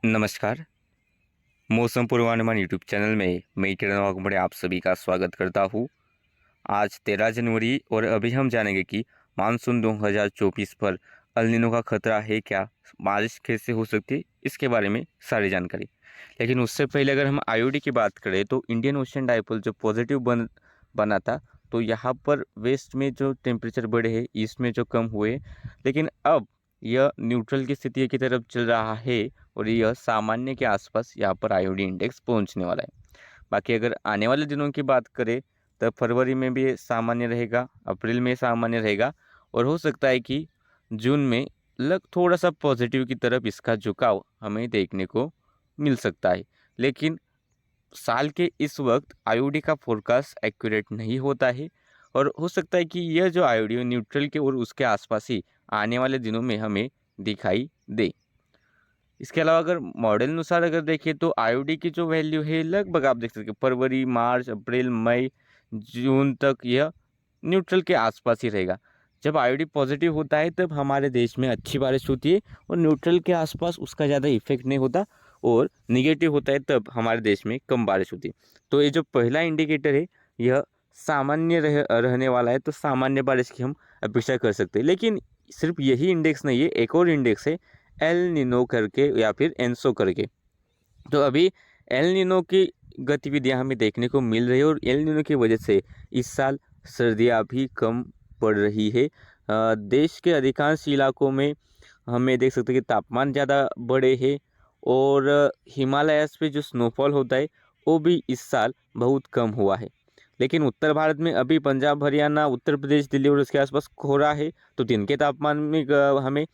नमस्कार। मौसम पूर्वानुमान यूट्यूब चैनल में मैं किरण वाघमोड़े आप सभी का स्वागत करता हूँ। आज 13 जनवरी और अभी हम जानेंगे कि मानसून 2024 पर एल नीनो का खतरा है क्या, बारिश कैसे हो सकती है, इसके बारे में सारी जानकारी। लेकिन उससे पहले अगर हम आईओडी की बात करें तो इंडियन ओशन डाइपोल जो पॉजिटिव बना था, तो यहाँ पर वेस्ट में जो टेम्परेचर बढ़े हैं, ईस्ट में जो कम हुए, लेकिन अब यह न्यूट्रल की स्थिति की तरफ चल रहा है और यह सामान्य के आसपास यहाँ पर आईओडी इंडेक्स पहुँचने वाला है। बाकी अगर आने वाले दिनों की बात करें तब फरवरी में भी सामान्य रहेगा, अप्रैल में सामान्य रहेगा और हो सकता है कि जून में थोड़ा सा पॉजिटिव की तरफ इसका झुकाव हमें देखने को मिल सकता है। लेकिन साल के इस वक्त आईओडी का फोरकास्ट एक्यूरेट नहीं होता है और हो सकता है कि यह जो आईओडी न्यूट्रल के और उसके आसपास ही आने वाले दिनों में हमें दिखाई दे। इसके अलावा अगर मॉडल अनुसार अगर देखें तो आईओडी की जो वैल्यू है लगभग आप देख सकते हैं फरवरी, मार्च, अप्रैल, मई, जून तक यह न्यूट्रल के आसपास ही रहेगा। जब आईओडी पॉजिटिव होता है तब हमारे देश में अच्छी बारिश होती है और न्यूट्रल के आसपास उसका ज़्यादा इफेक्ट नहीं होता, और निगेटिव होता है तब हमारे देश में कम बारिश होती है। तो ये जो पहला इंडिकेटर है यह सामान्य रहने वाला है, तो सामान्य बारिश की हम अपेक्षा कर सकते हैं। लेकिन सिर्फ यही इंडेक्स नहीं है, एक और इंडेक्स है एल नीनो करके या फिर एनसो करके। तो अभी एल नीनो की गतिविधियां हमें देखने को मिल रही है और एल नीनो की वजह से इस साल सर्दियां भी कम पड़ रही है। देश के अधिकांश इलाकों में हमें देख सकते हैं कि तापमान ज़्यादा बढ़े हैं और हिमालयस पे जो स्नोफॉल होता है वो भी इस साल बहुत कम हुआ है। लेकिन उत्तर भारत में अभी पंजाब, हरियाणा, उत्तर प्रदेश, दिल्ली और उसके आसपास कोहरा है, तो दिन के तापमान में हमें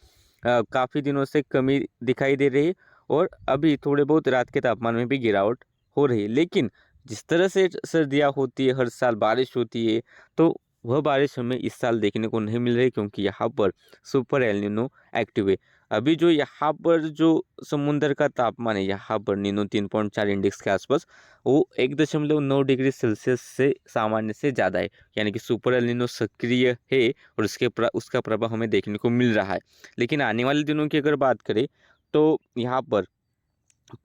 काफ़ी दिनों से कमी दिखाई दे रही है और अभी थोड़े बहुत रात के तापमान में भी गिरावट हो रही है। लेकिन जिस तरह से सर्दियाँ होती है, हर साल बारिश होती है, तो वह बारिश हमें इस साल देखने को नहीं मिल रही, क्योंकि यहाँ पर सुपर एल नीनो एक्टिव है। अभी जो यहाँ पर जो समुद्र का तापमान है, यहाँ पर नीनो 3.4 इंडेक्स के आसपास, वो 1.9 डिग्री सेल्सियस से सामान्य से ज़्यादा है, यानी कि सुपर एल नीनो सक्रिय है और उसका प्रभाव हमें देखने को मिल रहा है। लेकिन आने वाले दिनों की अगर बात करें तो यहाँ पर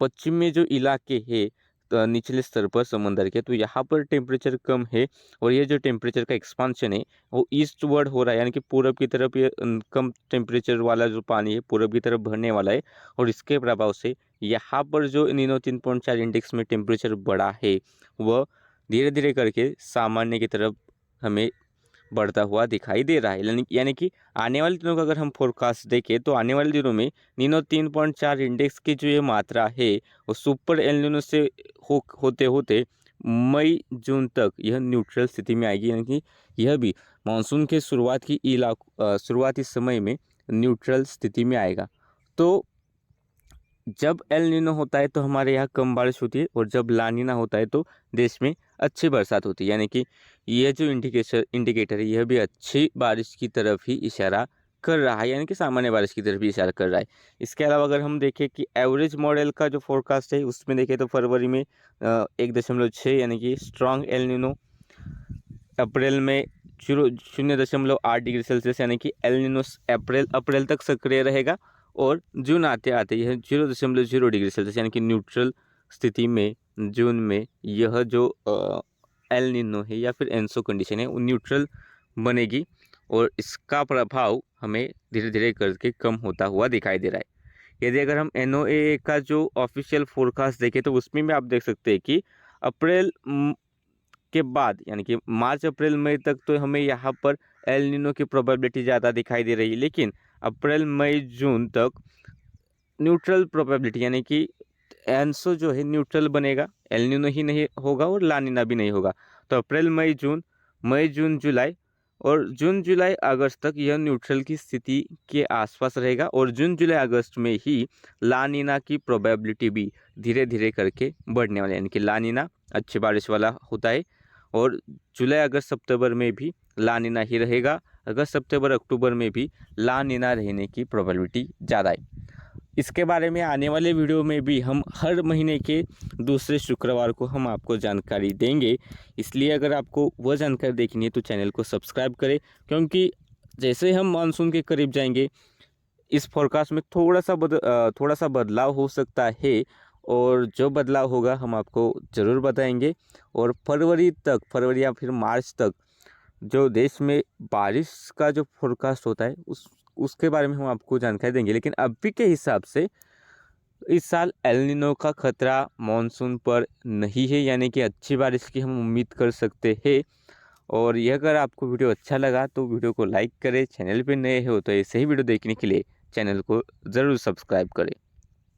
पश्चिम में जो इलाके हैं निचले स्तर पर समंदर के, तो यहाँ पर टेम्परेचर कम है और ये जो टेम्परेचर का एक्सपांशन है वो ईस्टवर्ड हो रहा है, यानी कि पूरब की तरफ ये कम टेम्परेचर वाला जो पानी है पूरब की तरफ बढ़ने वाला है और इसके प्रभाव से यहाँ पर जो नीनो 3.4 इंडेक्स में टेम्परेचर बढ़ा है वह धीरे धीरे करके सामान्य की तरफ हमें बढ़ता हुआ दिखाई दे रहा है। यानी कि आने वाले दिनों का अगर हम फोरकास्ट देखें तो आने वाले दिनों में नीनो 3.4 इंडेक्स की जो ये मात्रा है वो सुपर एल नीनो से होते होते मई जून तक यह न्यूट्रल स्थिति में आएगी, यानी कि यह भी मानसून के शुरुआती समय में न्यूट्रल स्थिति में आएगा। तो जब एल नीनो होता है तो हमारे यहाँ कम बारिश होती है और जब ला नीना होता है तो देश में अच्छी बरसात होती है, यानी कि यह जो इंडिकेटर है यह भी अच्छी बारिश की तरफ ही इशारा कर रहा है, यानी कि सामान्य बारिश की तरफ ही इशारा कर रहा है। इसके अलावा अगर हम देखें कि एवरेज मॉडल का जो फोरकास्ट है उसमें देखें तो फरवरी में 1.6 यानी कि स्ट्रॉन्ग एल नीनो, अप्रैल में 0.8 डिग्री सेल्सियस यानी कि एल नीनो अप्रैल तक सक्रिय रहेगा और जून आते आते यह 0.0 डिग्री सेल्सियस यानी कि न्यूट्रल स्थिति में जून में यह जो एल नीनो है या फिर एनसो कंडीशन है वो न्यूट्रल बनेगी और इसका प्रभाव हमें धीरे धीरे करके कम होता हुआ दिखाई दे रहा है। यदि अगर हम एनओए का जो ऑफिशियल फोरकास्ट देखें तो उसमें भी आप देख सकते हैं कि अप्रैल के बाद यानी कि मार्च, अप्रैल, मई तक तो हमें यहाँ पर एल नीनो की प्रोबेबिलिटी ज़्यादा दिखाई दे रही है, लेकिन अप्रैल, मई, जून तक न्यूट्रल प्रोबेबिलिटी यानी कि एनसो जो है न्यूट्रल बनेगा, एल नीनो ही नहीं होगा और ला नीना भी नहीं होगा। तो अप्रैल, मई, जून, जुलाई और जून, जुलाई, अगस्त तक यह न्यूट्रल की स्थिति के आसपास रहेगा और जून, जुलाई, अगस्त में ही ला नीना की प्रोबेबिलिटी भी धीरे धीरे करके बढ़ने वाली है, यानी कि ला नीना अच्छी बारिश वाला होता है और जुलाई, अगस्त, सितंबर में भी ला नीना ही रहेगा। अगस्त, सितंबर, अक्टूबर में भी ला नीना रहने की प्रोबेबिलिटी ज़्यादा है। इसके बारे में आने वाले वीडियो में भी हम हर महीने के दूसरे शुक्रवार को हम आपको जानकारी देंगे, इसलिए अगर आपको वह जानकारी देखनी है तो चैनल को सब्सक्राइब करें, क्योंकि जैसे हम मानसून के करीब जाएंगे इस फोरकास्ट में थोड़ा सा बदलाव हो सकता है, और जो बदलाव होगा हम आपको ज़रूर बताएंगे। और फरवरी या फिर मार्च तक जो देश में बारिश का जो फोरकास्ट होता है उसके बारे में हम आपको जानकारी देंगे। लेकिन अभी के हिसाब से इस साल एल नीनो का खतरा मॉनसून पर नहीं है, यानी कि अच्छी बारिश की हम उम्मीद कर सकते हैं। और ये अगर आपको वीडियो अच्छा लगा तो वीडियो को लाइक करें, चैनल पे नए हो तो ऐसे ही वीडियो देखने के लिए चैनल को ज़रूर सब्सक्राइब करें।